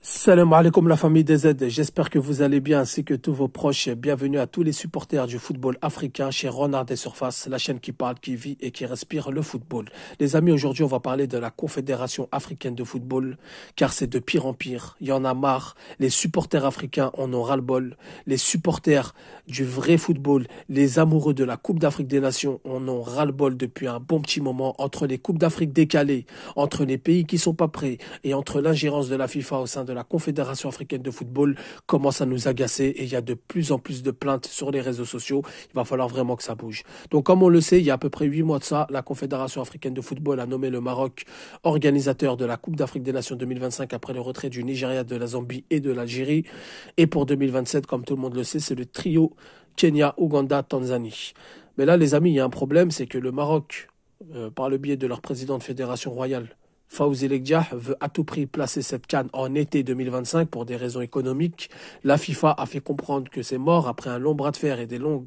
Salam alaikum la famille des Z, j'espère que vous allez bien ainsi que tous vos proches. Bienvenue à tous les supporters du football africain chez Renard des Surfaces, la chaîne qui parle, qui vit et qui respire le football. Les amis, aujourd'hui on va parler de la Confédération africaine de football, car c'est de pire en pire. Il y en a marre, les supporters africains en ont ras-le-bol, les supporters du vrai football, les amoureux de la Coupe d'Afrique des Nations en ont ras-le-bol depuis un bon petit moment, entre les Coupes d'Afrique décalées, entre les pays qui sont pas prêts et entre l'ingérence de la FIFA au sein de la Confédération africaine de football commence à nous agacer et il y a de plus en plus de plaintes sur les réseaux sociaux. Il va falloir vraiment que ça bouge. Donc comme on le sait, il y a à peu près 8 mois de ça, la Confédération africaine de football a nommé le Maroc organisateur de la Coupe d'Afrique des Nations 2025 après le retrait du Nigeria, de la Zambie et de l'Algérie. Et pour 2027, comme tout le monde le sait, c'est le trio Kenya, Ouganda, Tanzanie. Mais là les amis, il y a un problème, c'est que le Maroc, par le biais de leur président de fédération royale, Fawzi Lekdiah, veut à tout prix placer cette CAN en été 2025 pour des raisons économiques. La FIFA a fait comprendre que c'est mort après un long bras de fer et des longs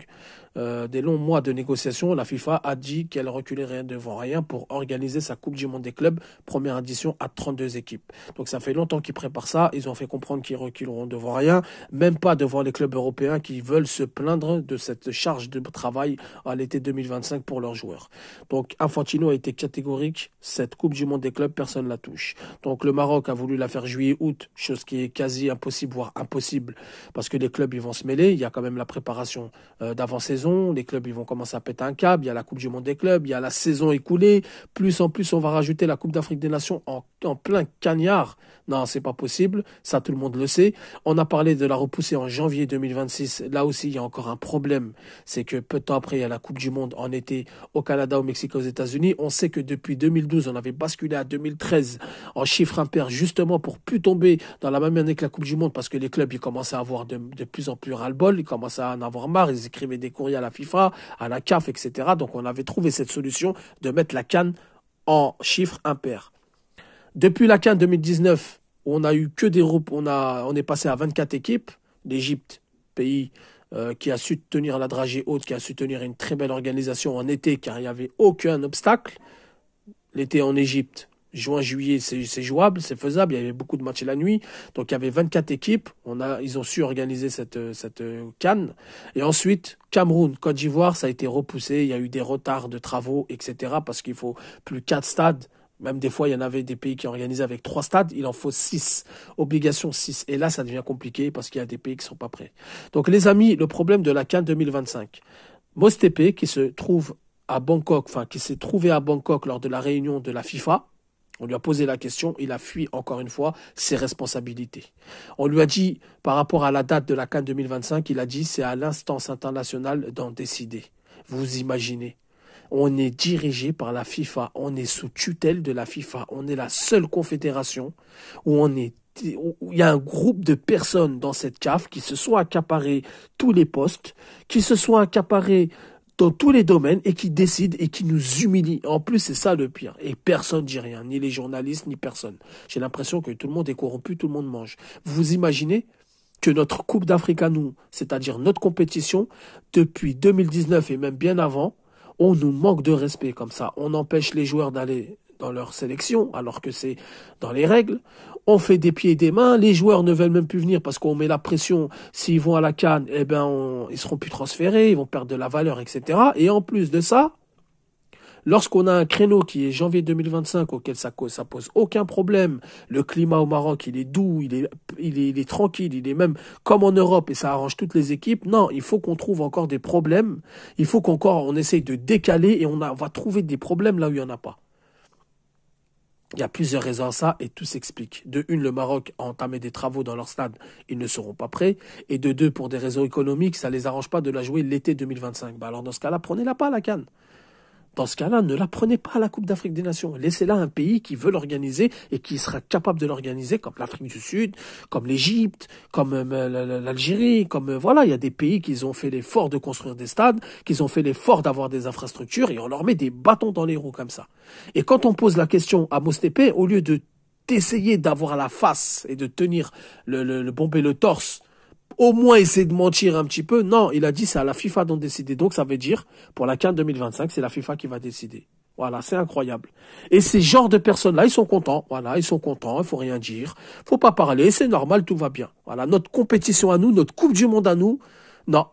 mois de négociations. La FIFA a dit qu'elle reculerait devant rien pour organiser sa Coupe du Monde des clubs, première édition à 32 équipes. Donc ça fait longtemps qu'ils préparent ça. Ils ont fait comprendre qu'ils reculeront devant rien, même pas devant les clubs européens qui veulent se plaindre de cette charge de travail à l'été 2025 pour leurs joueurs. Donc Infantino a été catégorique, cette Coupe du Monde des clubs, personne ne la touche. Donc le Maroc a voulu la faire juillet-août, chose qui est quasi impossible, voire impossible, parce que les clubs ils vont se mêler. Il y a quand même la préparation d'avant-saison. Les clubs ils vont commencer à péter un câble. Il y a la Coupe du Monde des clubs, il y a la saison écoulée. Plus en plus, on va rajouter la Coupe d'Afrique des Nations en plein cagnard. Non, c'est pas possible. Ça, tout le monde le sait. On a parlé de la repousser en janvier 2026. Là aussi, il y a encore un problème. C'est que peu de temps après, il y a la Coupe du Monde en été au Canada, au Mexique, aux États-Unis. On sait que depuis 2012, on avait basculé à 2013 en chiffre impair, justement pour plus tomber dans la même année que la Coupe du Monde, parce que les clubs, ils commençaient à avoir de plus en plus ras-le-bol. Ils commençaient à en avoir marre. Ils écrivaient des courriers à la FIFA, à la CAF, etc. Donc, on avait trouvé cette solution de mettre la CAN en chiffre impair. Depuis la CAN 2019, on a eu que des groupes, on est passé à 24 équipes. L'Égypte, pays qui a su tenir la dragée haute, qui a su tenir une très belle organisation en été, car il n'y avait aucun obstacle. L'été en Égypte, juin, juillet, c'est jouable, c'est faisable. Il y avait beaucoup de matchs la nuit. Donc il y avait 24 équipes. Ils ont su organiser cette CAN. Et ensuite, Cameroun, Côte d'Ivoire, ça a été repoussé. Il y a eu des retards de travaux, etc. Parce qu'il faut plus 4 stades. Même des fois, il y en avait des pays qui organisaient avec 3 stades. Il en faut 6. Obligation 6. Et là, ça devient compliqué parce qu'il y a des pays qui ne sont pas prêts. Donc les amis, le problème de la CAN 2025. Mostépé, qui se trouve à Bangkok, qui s'est trouvé à Bangkok lors de la réunion de la FIFA. On lui a posé la question, il a fui encore une fois ses responsabilités. On lui a dit, par rapport à la date de la CAN 2025, il a dit c'est à l'instance internationale d'en décider. Vous imaginez, on est dirigé par la FIFA, on est sous tutelle de la FIFA, on est la seule confédération où il y a un groupe de personnes dans cette CAF qui se sont accaparés tous les postes, qui se sont accaparés dans tous les domaines et qui décident et qui nous humilient. En plus, c'est ça le pire. Et personne ne dit rien, ni les journalistes, ni personne. J'ai l'impression que tout le monde est corrompu, tout le monde mange. Vous imaginez que notre Coupe d'Afrique à nous, c'est-à-dire notre compétition, depuis 2019 et même bien avant, on nous manque de respect comme ça. On empêche les joueurs d'aller dans leur sélection, alors que c'est dans les règles. On fait des pieds et des mains. Les joueurs ne veulent même plus venir parce qu'on met la pression. S'ils vont à la CAN, ils seront plus transférés, ils vont perdre de la valeur, etc. Et en plus de ça, lorsqu'on a un créneau qui est janvier 2025 auquel ça pose aucun problème, le climat au Maroc, il est doux, il est tranquille, il est même comme en Europe et ça arrange toutes les équipes. Non, il faut qu'on trouve encore des problèmes. Il faut on essaye de décaler et on va trouver des problèmes là où il n'y en a pas. Il y a plusieurs raisons à ça et tout s'explique. De une, le Maroc a entamé des travaux dans leur stade, ils ne seront pas prêts. Et de deux, pour des raisons économiques, ça ne les arrange pas de la jouer l'été 2025. Alors dans ce cas-là, prenez-la pas la CAN. Dans ce cas-là, ne la prenez pas à la Coupe d'Afrique des Nations. Laissez-la à un pays qui veut l'organiser et qui sera capable de l'organiser, comme l'Afrique du Sud, comme l'Égypte, comme l'Algérie, voilà, il y a des pays qui ont fait l'effort de construire des stades, qui ont fait l'effort d'avoir des infrastructures et on leur met des bâtons dans les roues comme ça. Et quand on pose la question à Mostépé, au lieu d'essayer d'avoir la face et de tenir le bomber le torse, au moins essayer de mentir un petit peu. Non, il a dit c'est à la FIFA d'en décider. Donc ça veut dire, pour la CAN 2025, c'est la FIFA qui va décider. Voilà, c'est incroyable. Et ces genres de personnes-là, ils sont contents. Voilà, ils sont contents, il faut rien dire. Faut pas parler, c'est normal, tout va bien. Voilà, notre compétition à nous, notre Coupe du Monde à nous, non.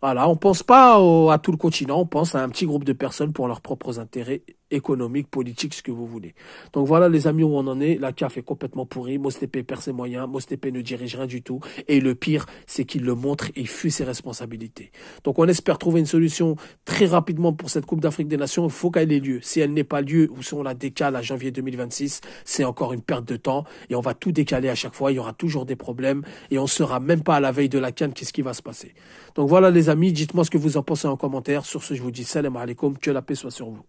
Voilà, on pense pas à tout le continent, on pense à un petit groupe de personnes pour leurs propres intérêts économiques, politiques, ce que vous voulez. Donc voilà les amis où on en est, la CAF est complètement pourrie, Mostépé perd ses moyens, Mostépé ne dirige rien du tout, et le pire, c'est qu'il le montre et il fuit ses responsabilités. Donc on espère trouver une solution très rapidement pour cette Coupe d'Afrique des Nations, il faut qu'elle ait lieu. Si elle n'est pas lieu, ou si on la décale à janvier 2026, c'est encore une perte de temps, et on va tout décaler à chaque fois, il y aura toujours des problèmes, et on sera même pas à la veille de la CAN, qu'est-ce qui va se passer. Donc voilà les amis, dites-moi ce que vous en pensez en commentaire. Sur ce, je vous dis salam alaikum, que la paix soit sur vous.